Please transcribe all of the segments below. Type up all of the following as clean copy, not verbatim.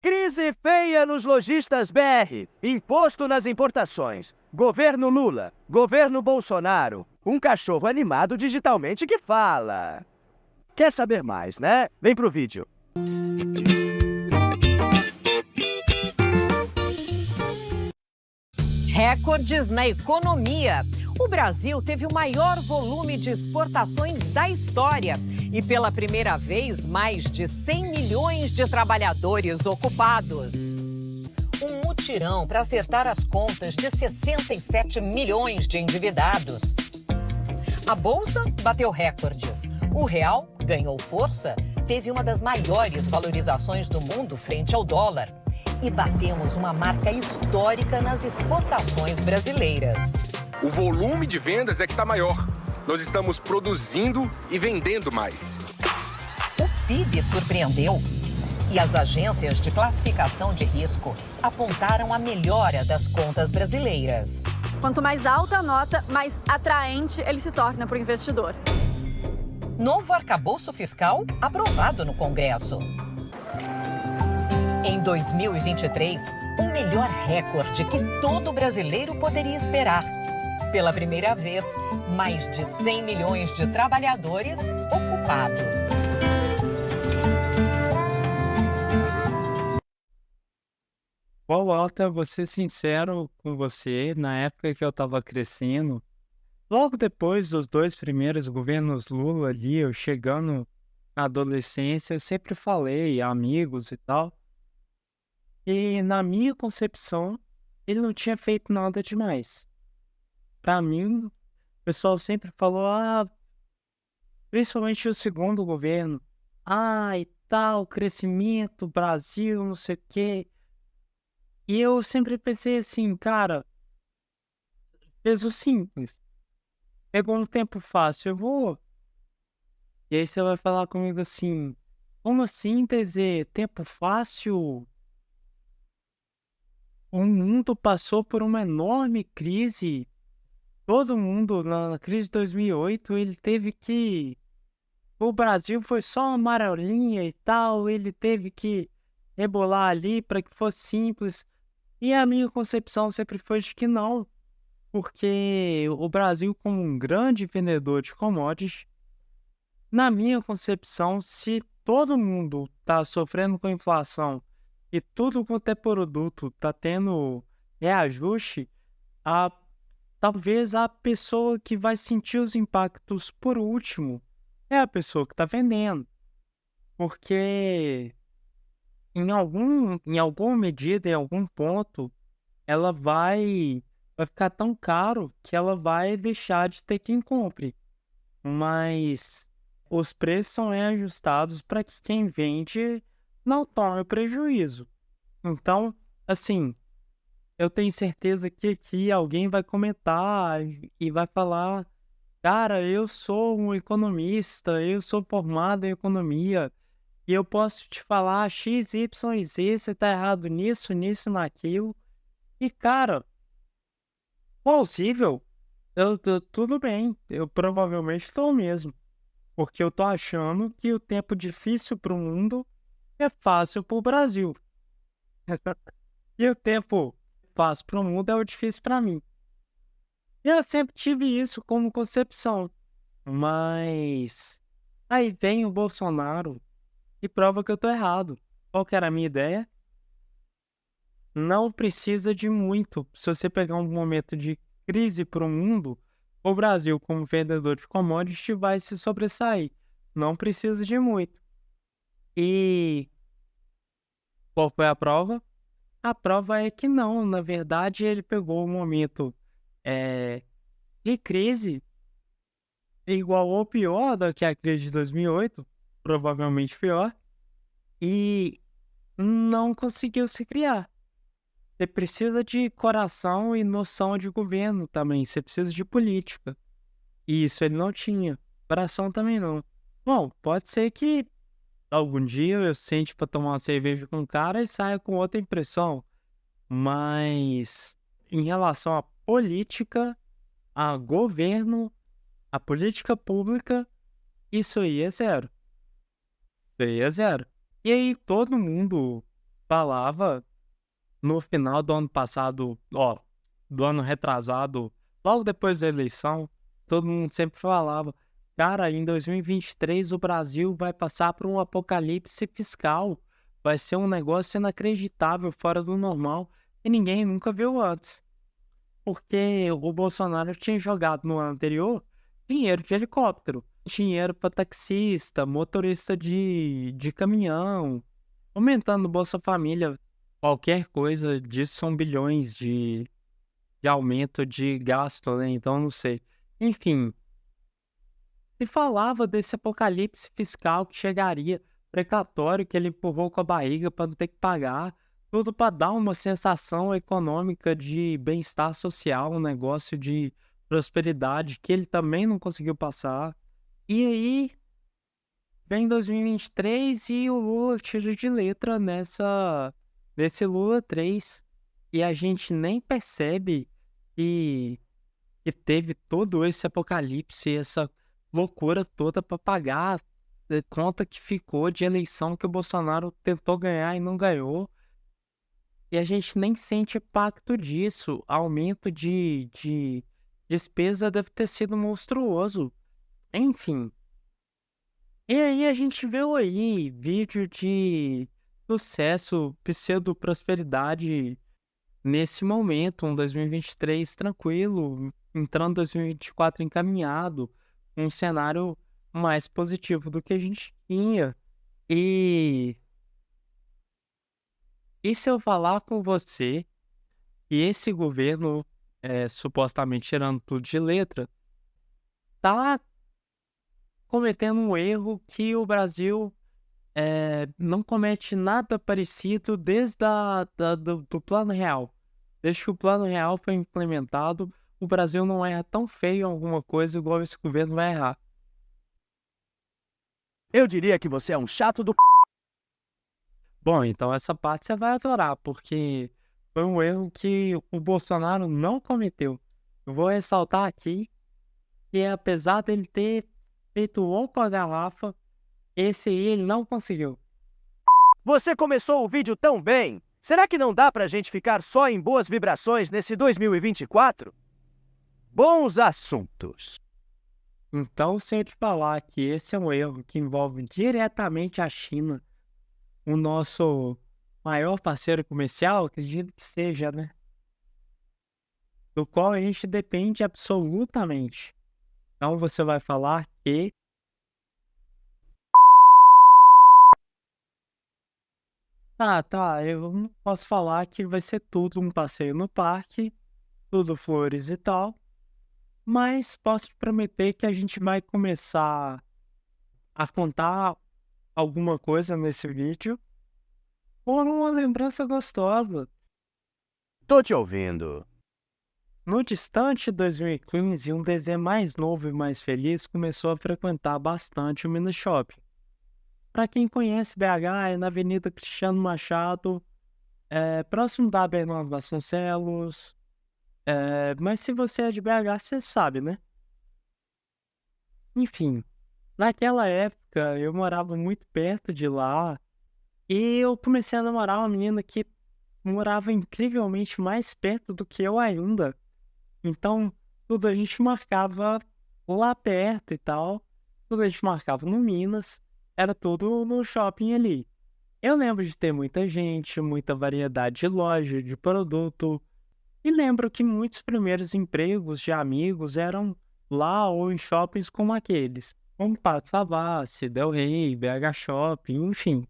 Crise feia nos lojistas BR. Imposto nas importações. Governo Lula. Governo Bolsonaro. Um cachorro animado digitalmente que fala. Quer saber mais, né? Vem pro vídeo. Recordes na economia. O Brasil teve o maior volume de exportações da história e, pela primeira vez, mais de 100 milhões de trabalhadores ocupados. Um mutirão para acertar as contas de 67 milhões de endividados. A Bolsa bateu recordes. O real ganhou força, teve uma das maiores valorizações do mundo frente ao dólar. E batemos uma marca histórica nas exportações brasileiras. O volume de vendas é que está maior. Nós estamos produzindo e vendendo mais. O PIB surpreendeu. E as agências de classificação de risco apontaram a melhora das contas brasileiras. Quanto mais alta a nota, mais atraente ele se torna para o investidor. Novo arcabouço fiscal aprovado no Congresso. Em 2023, o melhor recorde que todo brasileiro poderia esperar. Pela primeira vez, mais de 100 milhões de trabalhadores ocupados. Walter, vou ser sincero com você, na época que eu estava crescendo, logo depois dos 2 primeiros governos Lula ali, eu chegando na adolescência, eu sempre falei, amigos e tal, e na minha concepção, ele não tinha feito nada demais. Para mim, o pessoal sempre falou, principalmente o segundo governo, e tal, crescimento, Brasil, não sei o quê. E eu sempre pensei assim, cara, fez o simples. Pegou um tempo fácil, eu vou. E aí você vai falar comigo assim, como assim, TZ? Tempo fácil? O mundo passou por uma enorme crise. Todo mundo, na crise de 2008, ele teve que... O Brasil foi só uma amarelinha e tal, ele teve que rebolar ali para que fosse simples. E a minha concepção sempre foi de que não, porque o Brasil, como um grande vendedor de commodities, na minha concepção, se todo mundo está sofrendo com inflação e tudo quanto é produto está tendo reajuste, talvez a pessoa que vai sentir os impactos por último é a pessoa que está vendendo, porque em alguma medida, em algum ponto, ela vai ficar tão caro que ela vai deixar de ter quem compre. Mas os preços são reajustados para que quem vende não tome prejuízo. Então, assim, eu tenho certeza que aqui alguém vai comentar e vai falar, cara, eu sou um economista, eu sou formado em economia, e eu posso te falar X, Y e Z, você tá errado nisso, nisso, naquilo. E, cara, plausível, tudo bem, eu provavelmente estou mesmo. Porque eu tô achando que o tempo difícil para o mundo é fácil para o Brasil. E o tempo fácil para o mundo é o difícil para mim. E eu sempre tive isso como concepção. Mas aí vem o Bolsonaro e prova que eu tô errado. Qual que era a minha ideia? Não precisa de muito. Se você pegar um momento de crise para o mundo, o Brasil, como vendedor de commodities, vai se sobressair. Não precisa de muito. E qual foi a prova? A prova é que não. Na verdade, ele pegou um momento de crise igual ou pior do que a crise de 2008, provavelmente pior, e não conseguiu se criar. Você precisa de coração e noção de governo também. Você precisa de política. E isso ele não tinha. Coração também não. Bom, pode ser que algum dia eu sente para tomar uma cerveja com um cara e saia com outra impressão. Mas em relação à política, a governo, a política pública, isso aí é zero. Isso aí é zero. E aí todo mundo falava no final do ano passado, do ano retrasado, logo depois da eleição, todo mundo sempre falava, cara, em 2023 o Brasil vai passar por um apocalipse fiscal, vai ser um negócio inacreditável, fora do normal, e ninguém nunca viu antes. Porque o Bolsonaro tinha jogado no ano anterior dinheiro de helicóptero, dinheiro para taxista, motorista de caminhão, aumentando o Bolsa Família, qualquer coisa disso são bilhões de aumento de gasto, né? Então, não sei. Enfim, se falava desse apocalipse fiscal que chegaria, precatório que ele empurrou com a barriga para não ter que pagar, tudo para dar uma sensação econômica de bem-estar social, um negócio de prosperidade que ele também não conseguiu passar. E aí vem 2023 e o Lula tira de letra nesse Lula 3 e a gente nem percebe que teve todo esse apocalipse, essa loucura toda para pagar a conta que ficou de eleição que o Bolsonaro tentou ganhar e não ganhou. E a gente nem sente impacto disso. Aumento de despesa deve ter sido monstruoso. Enfim. E aí a gente viu aí vídeo de sucesso, pseudo-prosperidade nesse momento, um 2023 tranquilo, entrando 2024 encaminhado, um cenário mais positivo do que a gente tinha. E se eu falar com você que esse governo, supostamente tirando tudo de letra, tá cometendo um erro que o Brasil não comete nada parecido desde do Plano Real. Desde que o Plano Real foi implementado, o Brasil não erra tão feio em alguma coisa igual esse governo vai errar. Eu diria que você é um chato do Bom, então essa parte você vai adorar, porque foi um erro que o Bolsonaro não cometeu. Eu vou ressaltar aqui que apesar dele ter feito o com a garrafa, esse aí ele não conseguiu. Você começou o vídeo tão bem. Será que não dá pra gente ficar só em boas vibrações nesse 2024? Bons assuntos. Então, se eu te falar que esse é um erro que envolve diretamente a China, o nosso maior parceiro comercial, acredito que seja, né? Do qual a gente depende absolutamente. Então, você vai falar que tá, eu não posso falar que vai ser tudo um passeio no parque, tudo flores e tal, mas posso te prometer que a gente vai começar a contar alguma coisa nesse vídeo por uma lembrança gostosa. Tô te ouvindo. No distante 2015, um desenho mais novo e mais feliz começou a frequentar bastante o Mini Shopping. Para quem conhece BH, é na Avenida Cristiano Machado, próximo da Bernardo Vasconcelos. Mas se você é de BH, você sabe, né? Enfim, naquela época eu morava muito perto de lá e eu comecei a namorar uma menina que morava incrivelmente mais perto do que eu ainda. Então, tudo a gente marcava lá perto e tal, tudo a gente marcava no Minas, era tudo no shopping ali. Eu lembro de ter muita gente, muita variedade de loja, de produto, e lembro que muitos primeiros empregos de amigos eram lá ou em shoppings como aqueles, como Pátio Savassi, Del Rey, BH Shopping, enfim.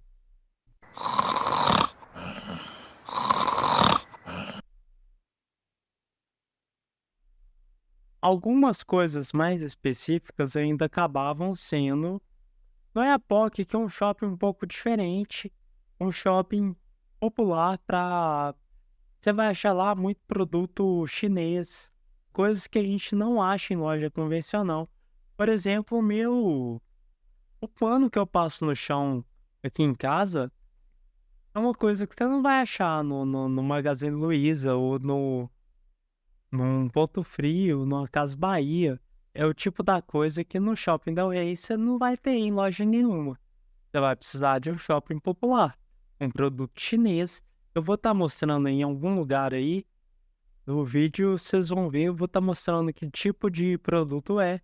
Algumas coisas mais específicas ainda acabavam sendo no Oiapoque, que é um shopping um pouco diferente, um shopping popular para... Você vai achar lá muito produto chinês, coisas que a gente não acha em loja convencional. Por exemplo, o pano que eu passo no chão aqui em casa é uma coisa que você não vai achar no Magazine Luiza ou num Ponto Frio, numa Casa Bahia. É o tipo da coisa que no Shopping Del Rey você não vai ter em loja nenhuma. Você vai precisar de um shopping popular. um produto chinês. Eu vou estar mostrando em algum lugar aí, no vídeo vocês vão ver, eu vou estar mostrando que tipo de produto é.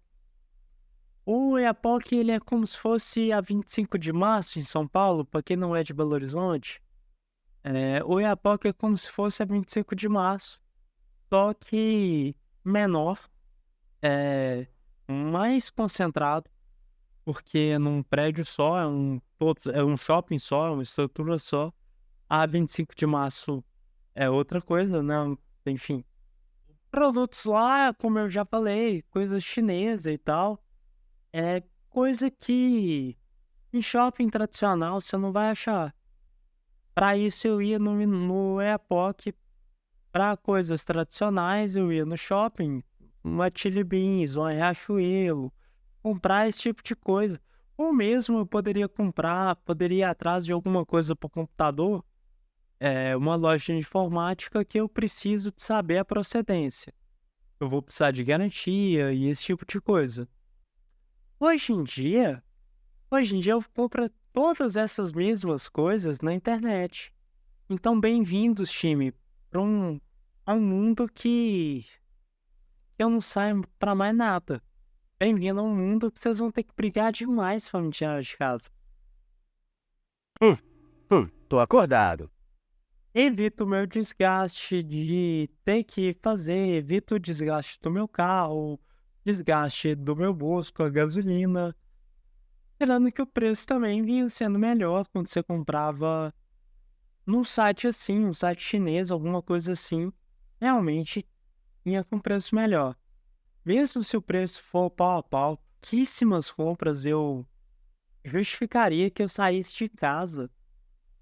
O Oiapoque, ele é como se fosse a 25 de março em São Paulo, para quem não é de Belo Horizonte. O Oiapoque é como se fosse a 25 de março, só que menor, mais concentrado, porque é num prédio só, é um shopping só, é uma estrutura só. A 25 de março é outra coisa, né? Enfim, produtos lá, como eu já falei, coisa chinesa e tal. É coisa que em shopping tradicional você não vai achar. Para isso eu ia no Oiapoque. Para coisas tradicionais eu ia no shopping, uma Chili Beans, uma Riachuelo, comprar esse tipo de coisa. Ou mesmo eu poderia ir atrás de alguma coisa para o computador, uma loja de informática que eu preciso de saber a procedência. Eu vou precisar de garantia e esse tipo de coisa. Hoje em dia eu compro todas essas mesmas coisas na internet. Então, bem-vindos, time, para um mundo que eu não saio para mais nada. Bem-vindo a um mundo que vocês vão ter que brigar demais para me tirar de casa. Tô acordado. Evito o meu desgaste de ter que fazer, evito o desgaste do meu carro, desgaste do meu bolso com a gasolina. Tirando que o preço também vinha sendo melhor quando você comprava num site assim, um site chinês, alguma coisa assim, realmente vinha com preço melhor. Mesmo se o preço for pau a pau, pouquíssimas compras eu justificaria que eu saísse de casa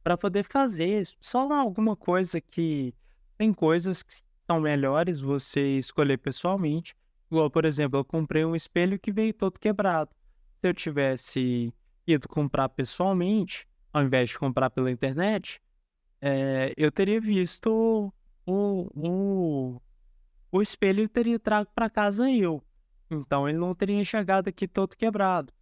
para poder fazer só alguma coisa que tem coisas que são melhores você escolher pessoalmente. Igual, por exemplo, eu comprei um espelho que veio todo quebrado. Se eu tivesse ido comprar pessoalmente, ao invés de comprar pela internet, eu teria visto o espelho e teria trago para casa eu. Então ele não teria chegado aqui todo quebrado.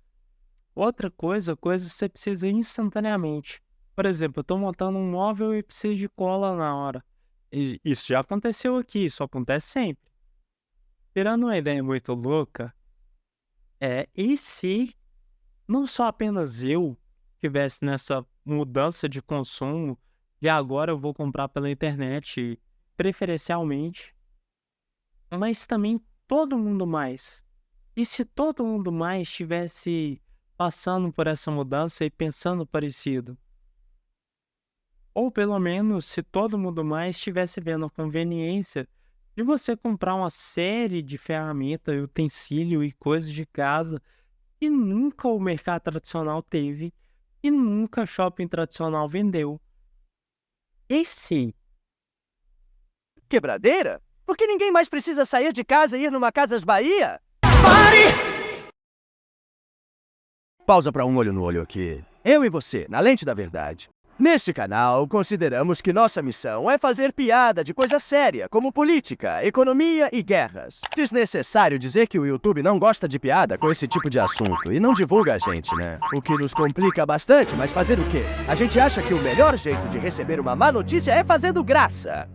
Outra coisa que você precisa instantaneamente. Por exemplo, eu estou montando um móvel e preciso de cola na hora. Isso já aconteceu aqui, isso acontece sempre. Tirando uma ideia muito louca, e se não só apenas eu tivesse nessa mudança de consumo, e agora eu vou comprar pela internet, preferencialmente, mas também todo mundo mais. E se todo mundo mais estivesse passando por essa mudança e pensando parecido? Ou pelo menos se todo mundo mais estivesse vendo a conveniência de você comprar uma série de ferramentas, utensílio e coisas de casa que nunca o mercado tradicional teve e nunca shopping tradicional vendeu. E sim, Quebradeira? Porque ninguém mais precisa sair de casa e ir numa Casas Bahia? Pare! Pausa para um olho no olho aqui. Eu e você, na lente da verdade. Neste canal, consideramos que nossa missão é fazer piada de coisa séria, como política, economia e guerras. Desnecessário dizer que o YouTube não gosta de piada com esse tipo de assunto e não divulga a gente, né? O que nos complica bastante, mas fazer o quê? A gente acha que o melhor jeito de receber uma má notícia é fazendo graça.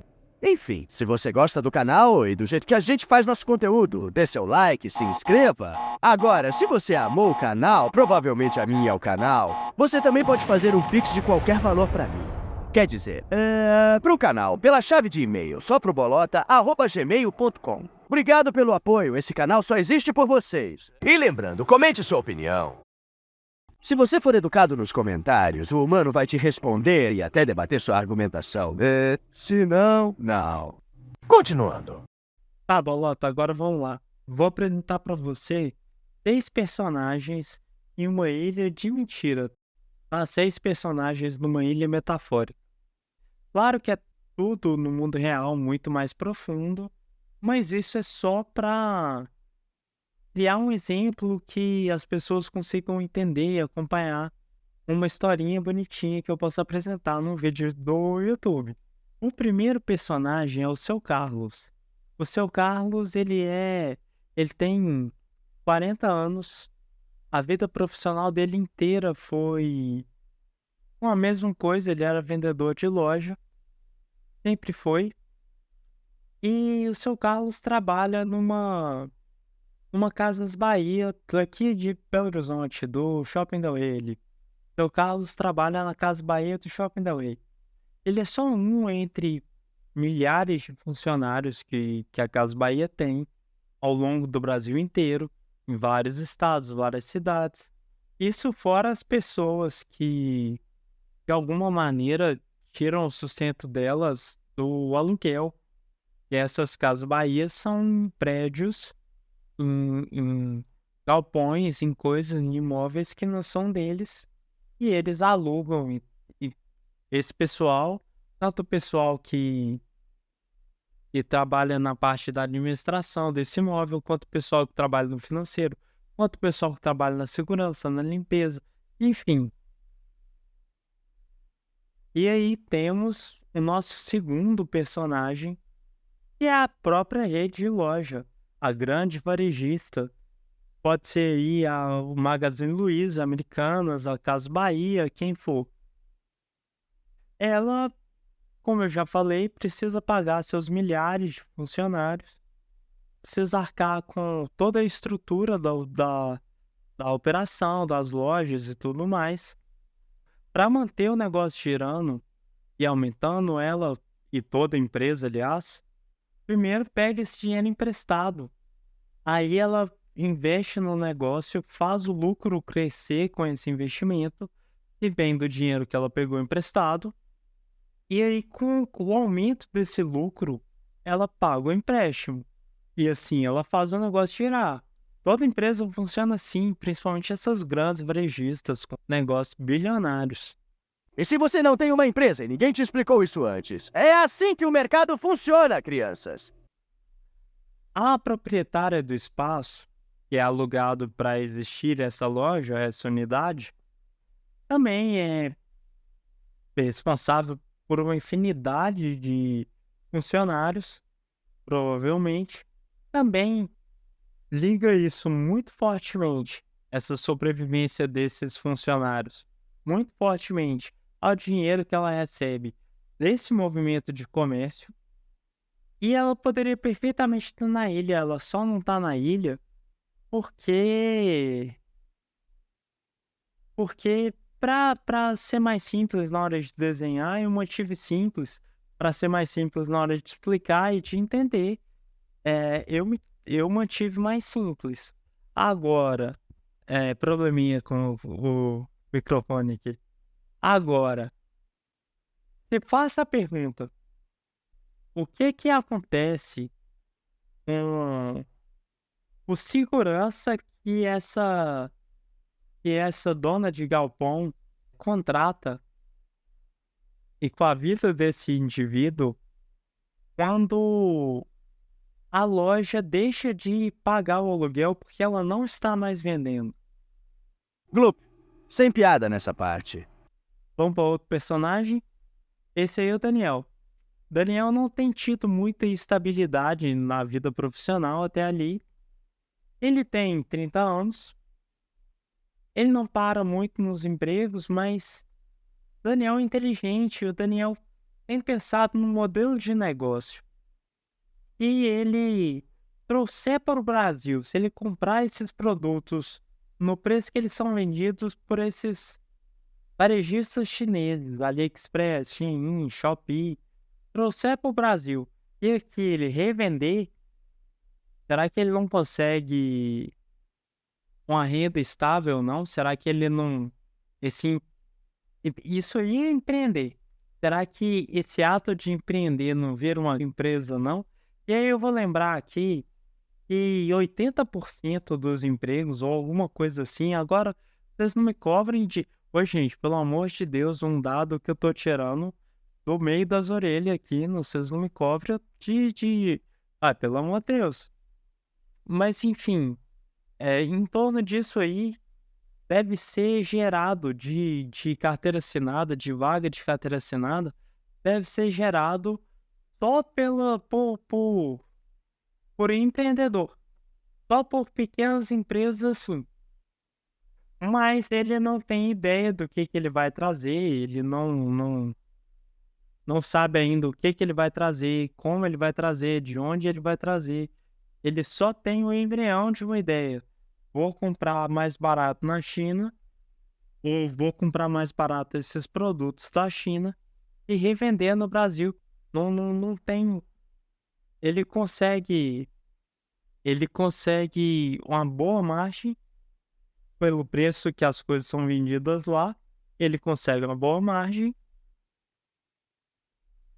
Enfim, se você gosta do canal e do jeito que a gente faz nosso conteúdo, dê seu like, se inscreva. Agora, se você amou o canal, provavelmente a mim é o canal, você também pode fazer um pix de qualquer valor pra mim. Quer dizer, pro canal, pela chave de e-mail, soprobolota@gmail.com. Obrigado pelo apoio, esse canal só existe por vocês. E lembrando, comente sua opinião. Se você for educado nos comentários, o humano vai te responder e até debater sua argumentação. Se não, não. Continuando. tá, Bolota, agora vamos lá. Vou apresentar para você 6 personagens em uma ilha de mentira. 6 personagens numa ilha metafórica. Claro que é tudo no mundo real muito mais profundo, mas isso é só para criar um exemplo que as pessoas consigam entender e acompanhar uma historinha bonitinha que eu posso apresentar num vídeo do YouTube. O primeiro personagem é o Seu Carlos. O Seu Carlos, ele tem 40 anos. A vida profissional dele inteira foi Com a mesma coisa, ele era vendedor de loja, sempre foi. E o seu Carlos trabalha numa Casas Bahia, daqui de Belo Horizonte, do Shopping da Way. O seu Carlos trabalha na Casa Bahia do Shopping da Way. Ele é só um entre milhares de funcionários que a Casa Bahia tem ao longo do Brasil inteiro, em vários estados, várias cidades. Isso fora as pessoas que, de alguma maneira, tiram o sustento delas do aluguel. E essas Casas Bahia são prédios em galpões, em coisas, em imóveis que não são deles. E eles alugam. E esse pessoal, tanto o pessoal que trabalha na parte da administração desse imóvel, quanto o pessoal que trabalha no financeiro, quanto o pessoal que trabalha na segurança, na limpeza, enfim. E aí temos o nosso segundo personagem, que é a própria rede de loja, a grande varejista. Pode ser aí o Magazine Luiza, Americanas, a Casas Bahia, quem for. Ela, como eu já falei, precisa pagar seus milhares de funcionários, precisa arcar com toda a estrutura da operação, das lojas e tudo mais. Para manter o negócio girando e aumentando ela e toda a empresa, aliás, primeiro pega esse dinheiro emprestado. Aí ela investe no negócio, faz o lucro crescer com esse investimento e vem do dinheiro que ela pegou emprestado. E aí, com o aumento desse lucro, ela paga o empréstimo. E assim, ela faz o negócio girar. Toda empresa funciona assim, principalmente essas grandes varejistas com negócios bilionários. E se você não tem uma empresa e ninguém te explicou isso antes? É assim que o mercado funciona, crianças. A proprietária do espaço, que é alugado para existir essa loja, essa unidade, também é responsável por uma infinidade de funcionários, provavelmente. Também liga isso muito fortemente, essa sobrevivência desses funcionários, muito fortemente ao dinheiro que ela recebe desse movimento de comércio. E ela poderia perfeitamente estar na ilha, ela só não está na ilha porque para ser mais simples na hora de desenhar, é um motivo simples, para ser mais simples na hora de explicar e de entender, eu mantive mais simples. Agora, probleminha com o microfone aqui. Agora, você faça a pergunta: o que acontece com o segurança que essa dona de galpão contrata e com a vida desse indivíduo quando a loja deixa de pagar o aluguel porque ela não está mais vendendo? Gloop, sem piada nessa parte. Vamos para outro personagem. Esse aí é o Daniel. Daniel não tem tido muita estabilidade na vida profissional até ali. Ele tem 30 anos. Ele não para muito nos empregos, mas Daniel é inteligente. O Daniel tem pensado no modelo de negócio. E ele trouxer para o Brasil, se ele comprar esses produtos no preço que eles são vendidos por esses varejistas chineses, AliExpress, Shein, Shopee, trouxer para o Brasil e aqui ele revender, será que ele não consegue uma renda estável, não? Será que ele não... Isso aí é empreender. Será que esse ato de empreender não vira uma empresa, não? E aí eu vou lembrar aqui que 80% dos empregos, ou alguma coisa assim, agora vocês não me cobrem de... Ô, gente, pelo amor de Deus, um dado que eu tô tirando do meio das orelhas aqui, vocês não me cobrem de... Ah, pelo amor de Deus. Mas, enfim, em torno disso aí, deve ser gerado de carteira assinada, de vaga de carteira assinada, deve ser gerado só por empreendedor. Só por pequenas empresas assim. mas ele não tem ideia do que ele vai trazer, ele não sabe ainda o que ele vai trazer, como ele vai trazer, de onde ele vai trazer. Ele só tem o embrião de uma ideia. Vou comprar mais barato na China, ou vou comprar mais barato esses produtos da China e revender no Brasil. Não tem. Ele consegue uma boa margem pelo preço que as coisas são vendidas lá. Ele consegue uma boa margem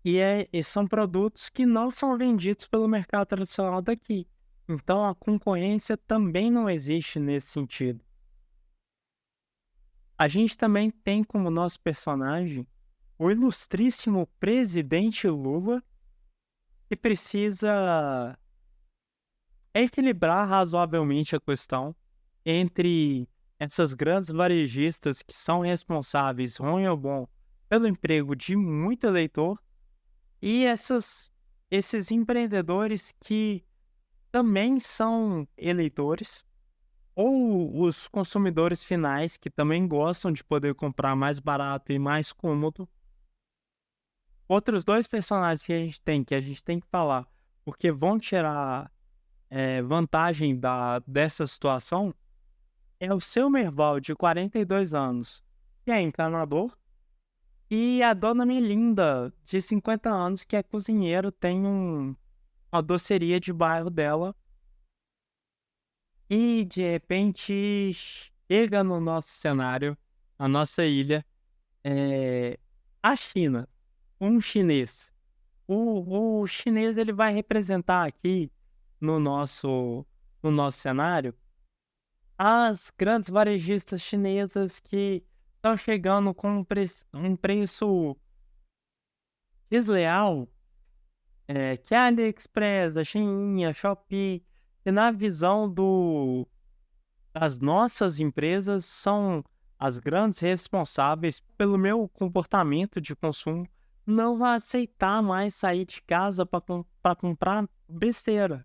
e são produtos que não são vendidos pelo mercado tradicional daqui. Então a concorrência também não existe nesse sentido. A gente também tem como nosso personagem o ilustríssimo presidente Lula, que precisa equilibrar razoavelmente a questão entre essas grandes varejistas que são responsáveis, ruim ou bom, pelo emprego de muito eleitor e esses empreendedores que também são eleitores, ou os consumidores finais que também gostam de poder comprar mais barato e mais cômodo. Outros dois personagens que a gente tem que falar, porque vão tirar vantagem dessa situação, é o seu Merval, de 42 anos, que é encanador, e a dona Melinda, de 50 anos, que é cozinheiro, tem uma doceria de bairro dela. E, de repente, chega no nosso cenário, na nossa ilha, a China, um chinês. O chinês, ele vai representar aqui no nosso cenário as grandes varejistas chinesas que estão chegando com um preço desleal, que é a AliExpress, a Shein, a Shopee, e na visão das nossas empresas são as grandes responsáveis pelo meu comportamento de consumo, não vai aceitar mais sair de casa para comprar besteira.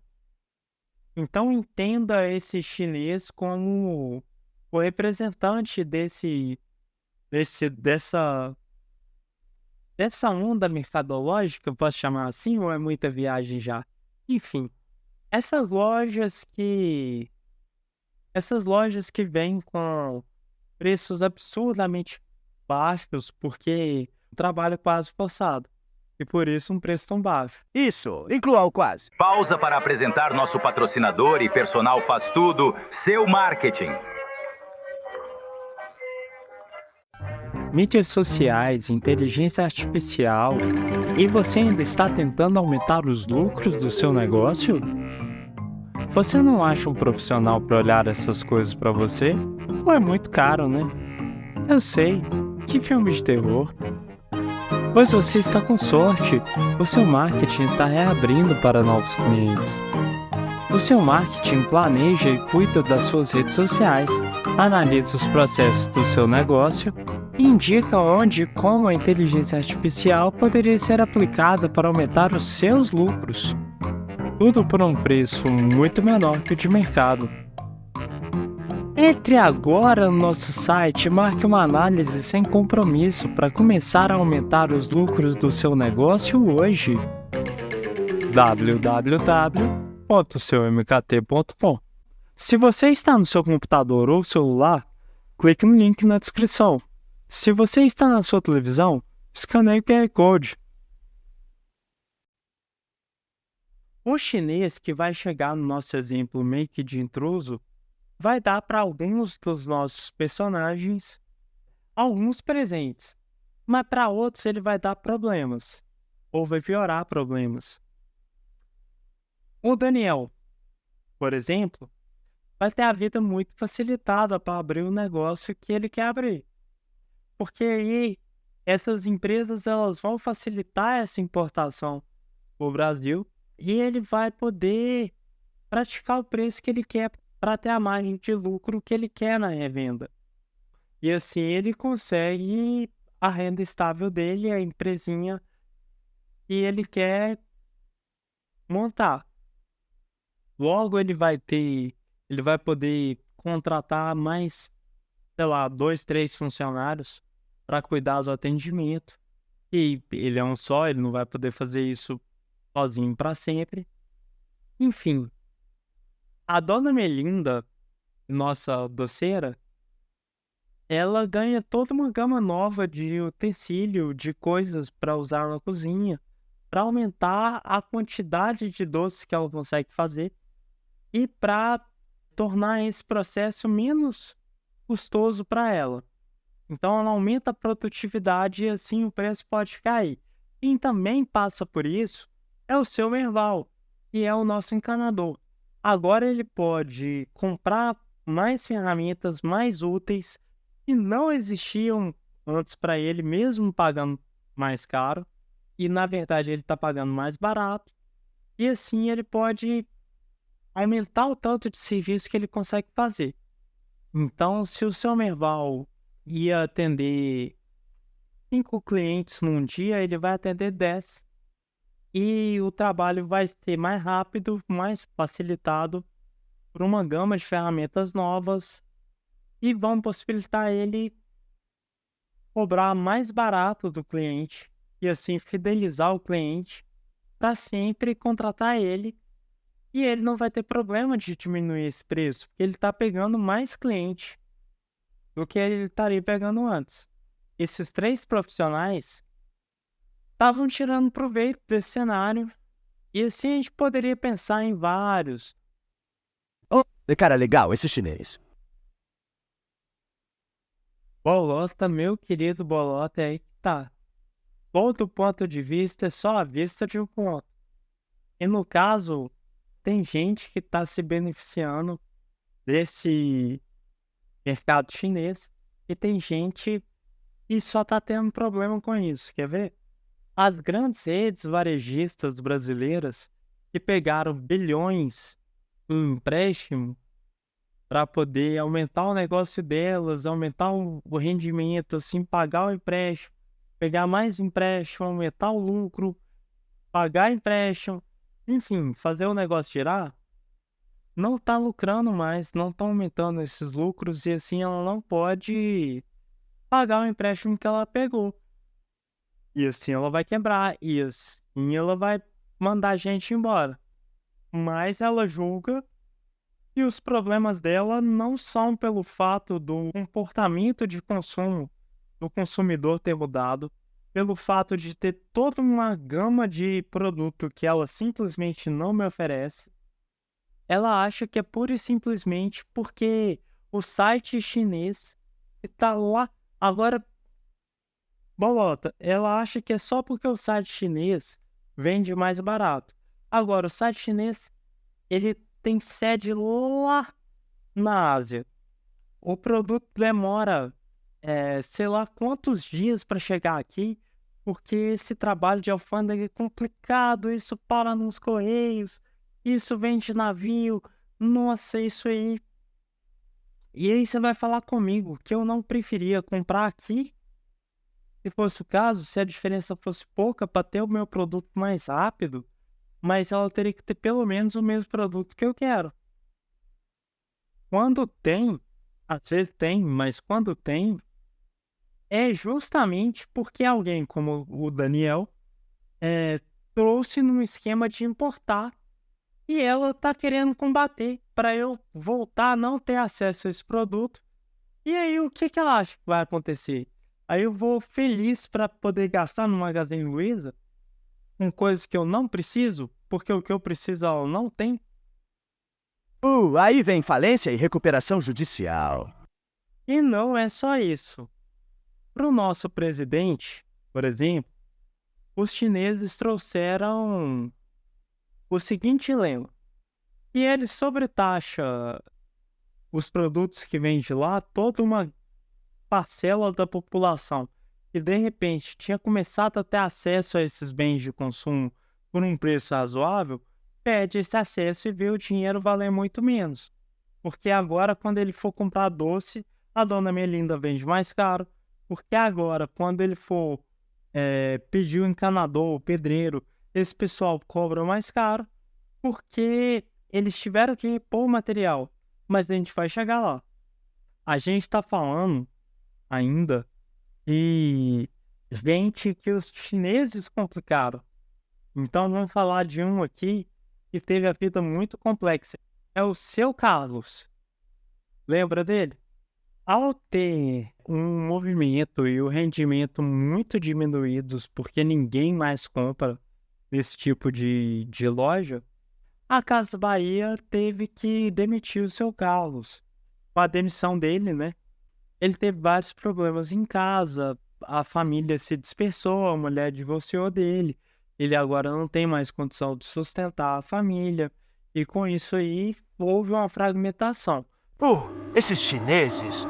Então entenda esse chinês como o representante dessa onda mercadológica, posso chamar assim, ou é muita viagem já? Enfim, essas lojas que vêm com preços absurdamente baixos, porque o trabalho é quase forçado, e por isso um preço tão baixo. Isso, inclua o quase. Pausa para apresentar nosso patrocinador e personal faz tudo, Seu Marketing. Mídias sociais, inteligência artificial, e você ainda está tentando aumentar os lucros do seu negócio? Você não acha um profissional para olhar essas coisas para você? Ou é muito caro, né? Eu sei, que filme de terror. Pois você está com sorte, o seu marketing está reabrindo para novos clientes. O seu marketing planeja e cuida das suas redes sociais, analisa os processos do seu negócio e indica onde e como a inteligência artificial poderia ser aplicada para aumentar os seus lucros. Tudo por um preço muito menor que o de mercado. Entre agora no nosso site e marque uma análise sem compromisso para começar a aumentar os lucros do seu negócio hoje. www.seumkt.com. Se você está no seu computador ou celular, clique no link na descrição. Se você está na sua televisão, escaneie o QR Code. O chinês que vai chegar no nosso exemplo make de intruso vai dar para alguns dos nossos personagens alguns presentes, mas para outros ele vai dar problemas, ou vai piorar problemas. O Daniel, por exemplo, vai ter a vida muito facilitada para abrir o negócio que ele quer abrir, porque aí essas empresas elas vão facilitar essa importação para o Brasil e ele vai poder praticar o preço que ele quer para ter a margem de lucro que ele quer na revenda. E assim ele consegue a renda estável dele, a empresinha que ele quer montar. Logo ele vai poder contratar mais sei lá, 2, 3 funcionários para cuidar do atendimento. E ele é um só, ele não vai poder fazer isso sozinho para sempre. Enfim, a dona Melinda, nossa doceira, ela ganha toda uma gama nova de utensílio, de coisas para usar na cozinha, para aumentar a quantidade de doces que ela consegue fazer e para tornar esse processo menos custoso para ela. Então ela aumenta a produtividade e assim o preço pode cair. Quem também passa por isso é o seu Merval, que é o nosso encanador. Agora ele pode comprar mais ferramentas mais úteis que não existiam antes para ele, mesmo pagando mais caro. E na verdade ele está pagando mais barato. E assim ele pode aumentar o tanto de serviço que ele consegue fazer. Então, se o seu Merval ia atender 5 clientes num dia, ele vai atender 10. E o trabalho vai ser mais rápido, mais facilitado por uma gama de ferramentas novas e vão possibilitar ele cobrar mais barato do cliente e assim fidelizar o cliente para sempre contratar ele. E ele não vai ter problema de diminuir esse preço, porque ele está pegando mais cliente do que ele estaria pegando antes. Esses 3 profissionais estavam tirando proveito desse cenário, e assim a gente poderia pensar em vários. Oh, cara, legal, esse chinês. Bolota, meu querido Bolota, é aí que tá. Todo ponto de vista é só a vista de um ponto. E no caso, tem gente que está se beneficiando desse mercado chinês e tem gente que só está tendo problema com isso. Quer ver? As grandes redes varejistas brasileiras que pegaram bilhões em empréstimo para poder aumentar o negócio delas, aumentar o rendimento, assim, pagar o empréstimo, pegar mais empréstimo, aumentar o lucro, pagar empréstimo, enfim, fazer o negócio girar, não está lucrando mais, não está aumentando esses lucros e assim ela não pode pagar o empréstimo que ela pegou. E assim ela vai quebrar, e assim ela vai mandar a gente embora. Mas ela julga que os problemas dela não são pelo fato do comportamento de consumo do consumidor ter mudado, pelo fato de ter toda uma gama de produto que ela simplesmente não me oferece. Ela acha que é pura e simplesmente porque o site chinês está lá. Agora, Bolota, ela acha que é só porque o site chinês vende mais barato. Agora, o site chinês, ele tem sede lá na Ásia. O produto demora, sei lá quantos dias para chegar aqui, porque esse trabalho de alfândega é complicado, isso para nos correios, isso vem de navio, nossa, isso aí. E aí você vai falar comigo que eu não preferia comprar aqui, se fosse o caso, se a diferença fosse pouca para ter o meu produto mais rápido, mas ela teria que ter pelo menos o mesmo produto que eu quero. Quando tem, às vezes tem, mas quando tem, é justamente porque alguém como o Daniel trouxe num esquema de importar e ela tá querendo combater para eu voltar a não ter acesso a esse produto. E aí o que ela acha que vai acontecer? Aí eu vou feliz para poder gastar no Magazine Luiza com coisas que eu não preciso, porque o que eu preciso ela não tem. Aí vem falência e recuperação judicial. E não é só isso. Para o nosso presidente, por exemplo, os chineses trouxeram o seguinte lema: que eles sobretaxam os produtos que vêm de lá, toda uma parcela da população que de repente tinha começado a ter acesso a esses bens de consumo por um preço razoável, pede esse acesso e vê o dinheiro valer muito menos. Porque agora, quando ele for comprar doce, a dona Melinda vende mais caro. Porque agora, quando ele for pedir o encanador, o pedreiro, esse pessoal cobra mais caro, porque eles tiveram que repor o material. Mas a gente vai chegar lá. A gente está falando ainda de gente que os chineses complicaram. Então vamos falar de um aqui que teve a vida muito complexa. É o Seu Carlos. Lembra dele? Ao ter um movimento e o rendimento muito diminuídos, porque ninguém mais compra nesse tipo de loja, a Casas Bahia teve que demitir o Seu Carlos. Com a demissão dele, né? Ele teve vários problemas em casa, a família se dispersou, a mulher divorciou dele, ele agora não tem mais condição de sustentar a família, e com isso aí houve uma fragmentação. Esses chineses.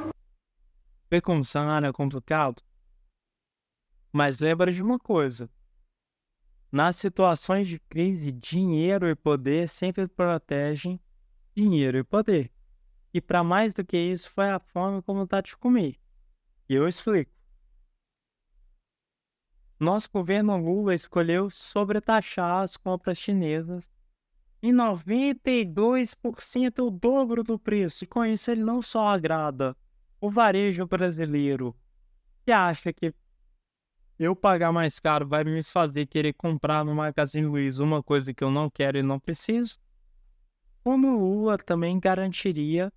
Vê como o cenário é complicado? Mas lembra de uma coisa: nas situações de crise, dinheiro e poder sempre protegem dinheiro e poder. E para mais do que isso, foi a fome com vontade de comer. E eu explico. Nosso governo Lula escolheu sobretaxar as compras chinesas em 92%, o dobro do preço. E com isso ele não só agrada o varejo brasileiro, que acha que eu pagar mais caro vai me fazer querer comprar no Magazine Luiza uma coisa que eu não quero e não preciso, como o Lula também garantiria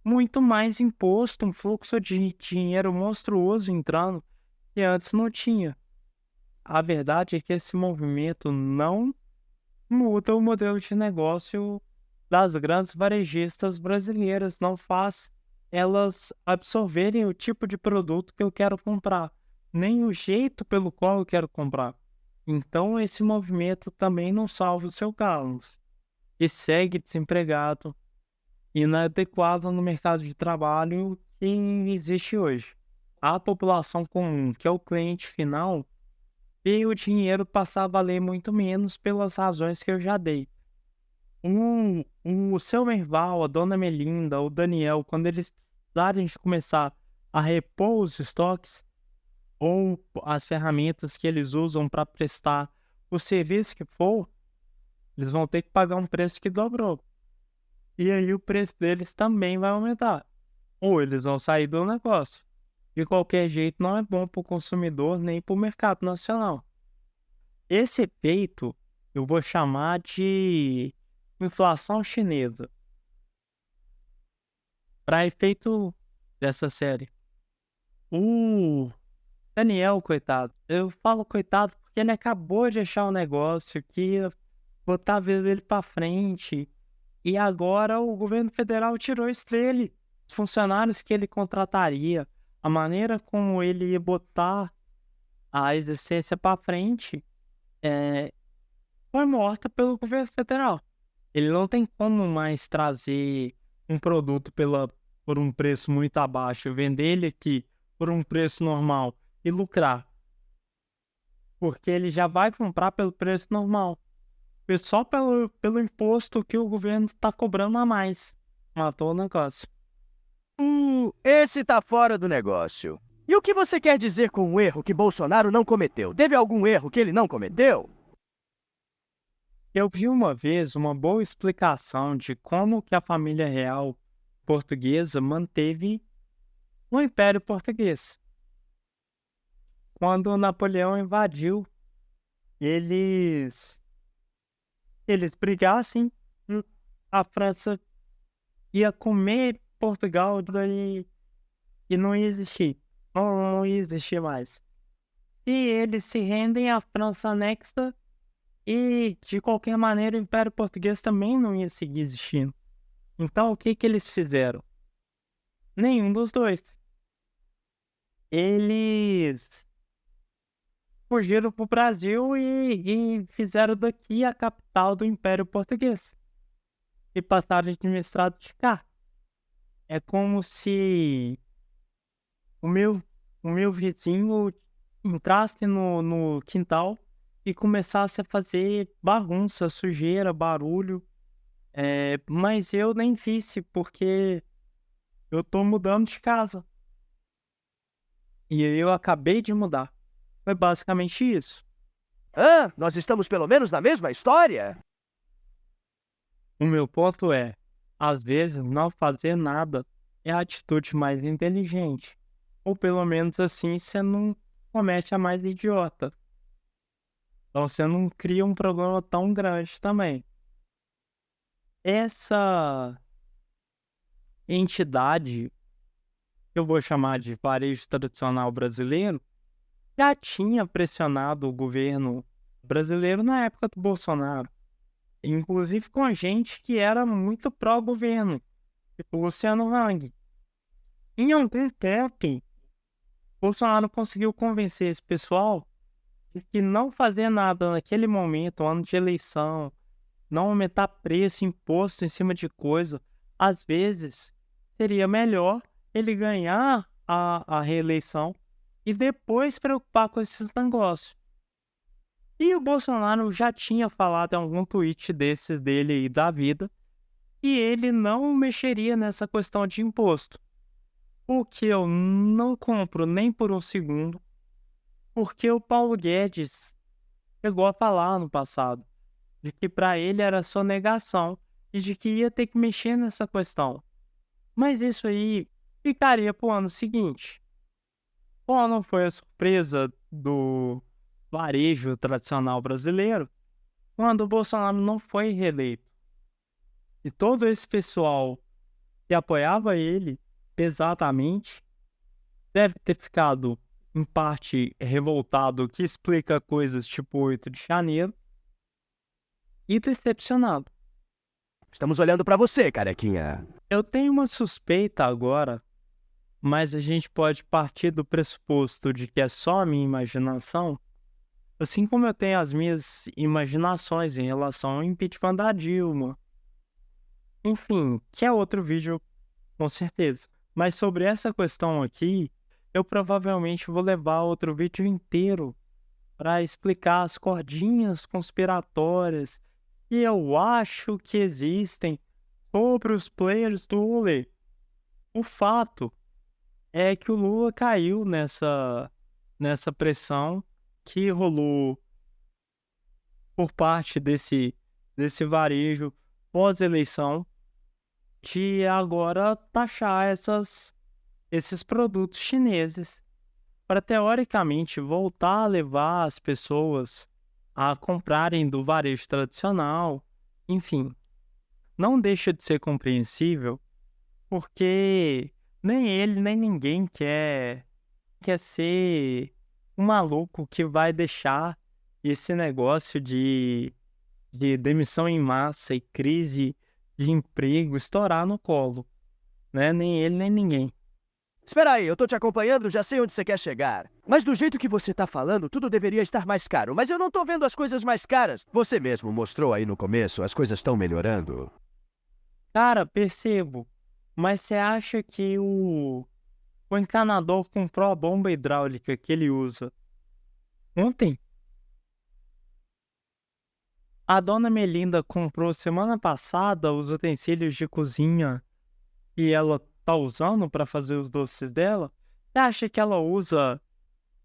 muito mais imposto, um fluxo de dinheiro monstruoso entrando que antes não tinha. A verdade é que esse movimento não muda o modelo de negócio das grandes varejistas brasileiras, não faz elas absorverem o tipo de produto que eu quero comprar, nem o jeito pelo qual eu quero comprar. Então esse movimento também não salva o Seu Carlos, e segue desempregado, inadequado no mercado de trabalho que existe hoje. A população comum, que é o cliente final, vê o dinheiro passar a valer muito menos pelas razões que eu já dei. O seu Merval, a dona Melinda, o Daniel, quando eles precisarem de começar a repor os estoques ou as ferramentas que eles usam para prestar o serviço que for, eles vão ter que pagar um preço que dobrou. E aí o preço deles também vai aumentar. Ou eles vão sair do negócio. De qualquer jeito, não é bom para o consumidor nem para o mercado nacional. Esse efeito eu vou chamar de inflação chinesa. Para efeito dessa série. O Daniel, coitado. Eu falo coitado porque ele acabou de achar um negócio que ia botar a vida dele para frente. E agora o governo federal tirou isso dele. Os funcionários que ele contrataria, a maneira como ele ia botar a existência para frente, foi morta pelo governo federal. Ele não tem como mais trazer um produto por um preço muito abaixo, vender ele aqui por um preço normal e lucrar. Porque ele já vai comprar pelo preço normal. Foi só pelo imposto que o governo está cobrando a mais. Matou o negócio. Esse tá fora do negócio. E o que você quer dizer com o erro que Bolsonaro não cometeu? Teve algum erro que ele não cometeu? Eu vi uma vez uma boa explicação de como que a família real portuguesa manteve o Império Português. Quando Napoleão invadiu, eles brigassem, a França ia comer Portugal e não ia existir. Não ia existir mais. Se eles se rendem, a França anexa e, de qualquer maneira, o Império Português também não ia seguir existindo. Então, o que eles fizeram? Nenhum dos dois. Eles fugiram para o Brasil e fizeram daqui a capital do Império Português. E passaram a administrar de cá. É como se o meu vizinho entrasse no quintal e começasse a fazer bagunça, sujeira, barulho. Mas eu nem visse, porque eu tô mudando de casa. E eu acabei de mudar. Foi basicamente isso. Nós estamos pelo menos na mesma história? O meu ponto é, às vezes, não fazer nada é a atitude mais inteligente. Ou pelo menos assim você não comete a mais idiota. Então você não cria um problema tão grande também. Essa entidade, que eu vou chamar de varejo tradicional brasileiro, já tinha pressionado o governo brasileiro na época do Bolsonaro. Inclusive com gente que era muito pró-governo, tipo o Luciano Hang. Em algum ponto, Bolsonaro conseguiu convencer esse pessoal de que não fazer nada naquele momento, ano de eleição, não aumentar preço, imposto em cima de coisa, às vezes seria melhor ele ganhar a reeleição e depois preocupar com esses negócios. E o Bolsonaro já tinha falado em algum tweet desses dele aí da vida que ele não mexeria nessa questão de imposto. O que eu não compro nem por um segundo, porque o Paulo Guedes chegou a falar no passado de que para ele era só negação e de que ia ter que mexer nessa questão. Mas isso aí ficaria para o ano seguinte. Qual não foi a surpresa do varejo tradicional brasileiro quando o Bolsonaro não foi reeleito? E todo esse pessoal que apoiava ele pesadamente deve ter ficado, em parte, revoltado, que explica coisas tipo 8 de janeiro, e decepcionado. Estamos olhando pra você, carequinha. Eu tenho uma suspeita agora, mas a gente pode partir do pressuposto de que é só a minha imaginação, assim como eu tenho as minhas imaginações em relação ao impeachment da Dilma. Enfim, que é outro vídeo, com certeza. Mas sobre essa questão aqui, eu provavelmente vou levar outro vídeo inteiro para explicar as cordinhas conspiratórias que eu acho que existem sobre os players do rolê. O fato é que o Lula caiu nessa pressão que rolou por parte desse varejo pós-eleição de agora taxar esses produtos chineses para, teoricamente, voltar a levar as pessoas a comprarem do varejo tradicional. Enfim, não deixa de ser compreensível, porque nem ele nem ninguém quer ser um maluco que vai deixar esse negócio de demissão em massa e crise de emprego estourar no colo, né? Nem ele nem ninguém. Espera aí, eu tô te acompanhando, já sei onde você quer chegar. Mas do jeito que você tá falando, tudo deveria estar mais caro. Mas eu não tô vendo as coisas mais caras. Você mesmo mostrou aí no começo, as coisas estão melhorando. Cara, percebo. Mas você acha que o encanador comprou a bomba hidráulica que ele usa ontem? A dona Melinda comprou semana passada os utensílios de cozinha e ela tá usando para fazer os doces dela. Você acha que ela usa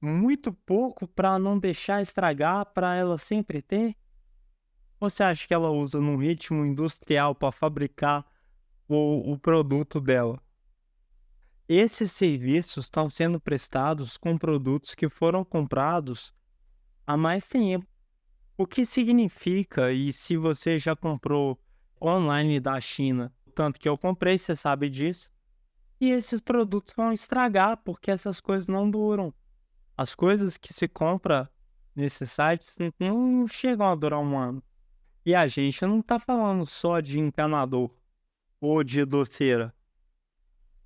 muito pouco para não deixar estragar, para ela sempre ter? Ou você acha que ela usa num ritmo industrial para fabricar o produto dela? Esses serviços estão sendo prestados com produtos que foram comprados há mais tempo. O que significa, e se você já comprou online da China, tanto que eu comprei, você sabe disso, e esses produtos vão estragar, porque essas coisas não duram. As coisas que se compra nesses sites não chegam a durar um ano. E a gente não está falando só de encanador ou de doceira.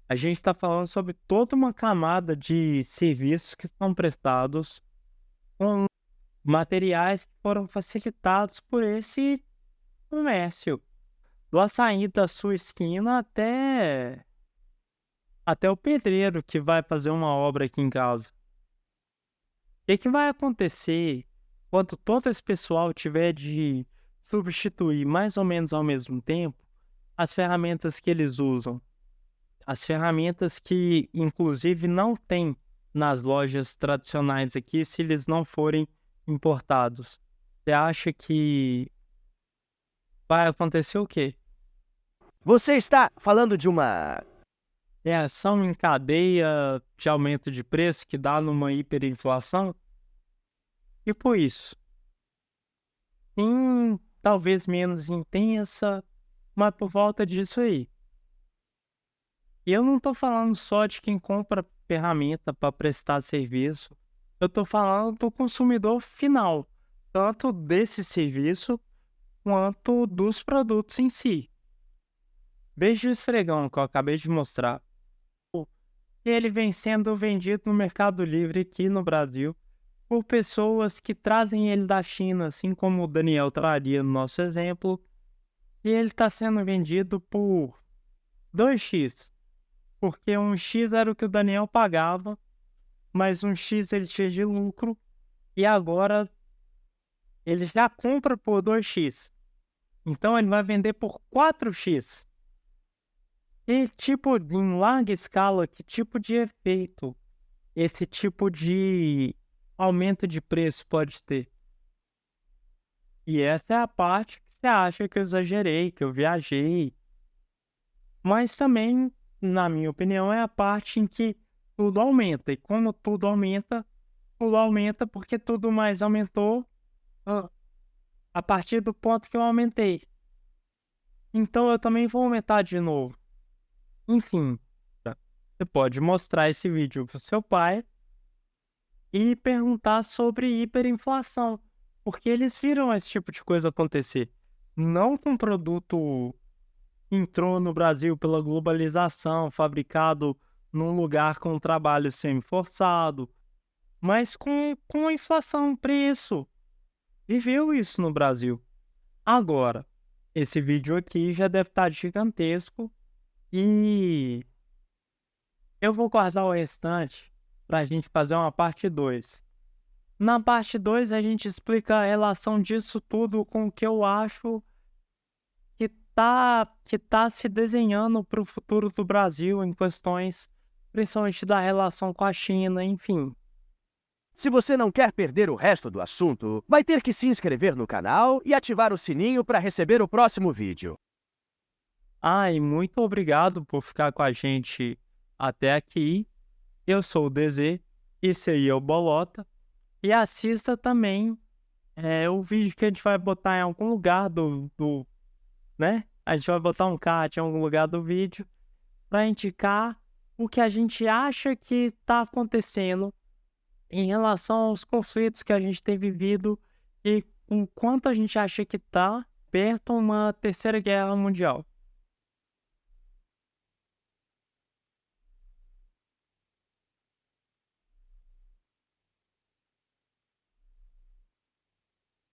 A gente está falando sobre toda uma camada de serviços que são prestados com materiais que foram facilitados por esse comércio. Do açaí da sua esquina até o pedreiro que vai fazer uma obra aqui em casa. O que vai acontecer quando todo esse pessoal tiver de substituir mais ou menos ao mesmo tempo as ferramentas que eles usam? As ferramentas que, inclusive, não tem nas lojas tradicionais aqui se eles não forem importados. Você acha que vai acontecer o quê? Você está falando de uma reação em cadeia de aumento de preço que dá numa hiperinflação? Tipo isso. Sim, talvez menos intensa, mas por volta disso aí. E eu não estou falando só de quem compra ferramenta para prestar serviço. Eu estou falando do consumidor final, tanto desse serviço quanto dos produtos em si. Veja o esfregão que eu acabei de mostrar. Ele vem sendo vendido no Mercado Livre aqui no Brasil por pessoas que trazem ele da China, assim como o Daniel traria no nosso exemplo. E ele está sendo vendido por 2x. Porque um X era o que o Daniel pagava, mas um X ele tinha de lucro, e agora ele já compra por 2x. Então ele vai vender por 4x. E tipo, em larga escala, que tipo de efeito esse tipo de aumento de preço pode ter? E essa é a parte que você acha que eu exagerei, que eu viajei. Mas também, na minha opinião, é a parte em que tudo aumenta. E como tudo aumenta porque tudo mais aumentou a partir do ponto que eu aumentei. Então eu também vou aumentar de novo. Enfim, você pode mostrar esse vídeo para o seu pai e perguntar sobre hiperinflação, porque eles viram esse tipo de coisa acontecer. Não com produto entrou no Brasil pela globalização, fabricado num lugar com trabalho semi-forçado, mas com a inflação, preço. Viveu isso no Brasil. Agora, esse vídeo aqui já deve estar gigantesco e eu vou guardar o restante para a gente fazer uma parte 2. Na parte 2 a gente explica a relação disso tudo com o que eu acho que tá se desenhando para o futuro do Brasil em questões, principalmente da relação com a China, enfim. Se você não quer perder o resto do assunto, vai ter que se inscrever no canal e ativar o sininho para receber o próximo vídeo. E muito obrigado por ficar com a gente até aqui. Eu sou o DZ, esse aí é o Bolota. E assista também o vídeo que a gente vai botar em algum lugar né? A gente vai botar um card em algum lugar do vídeo para indicar o que a gente acha que está acontecendo em relação aos conflitos que a gente tem vivido e o quanto a gente acha que está perto de uma terceira guerra mundial.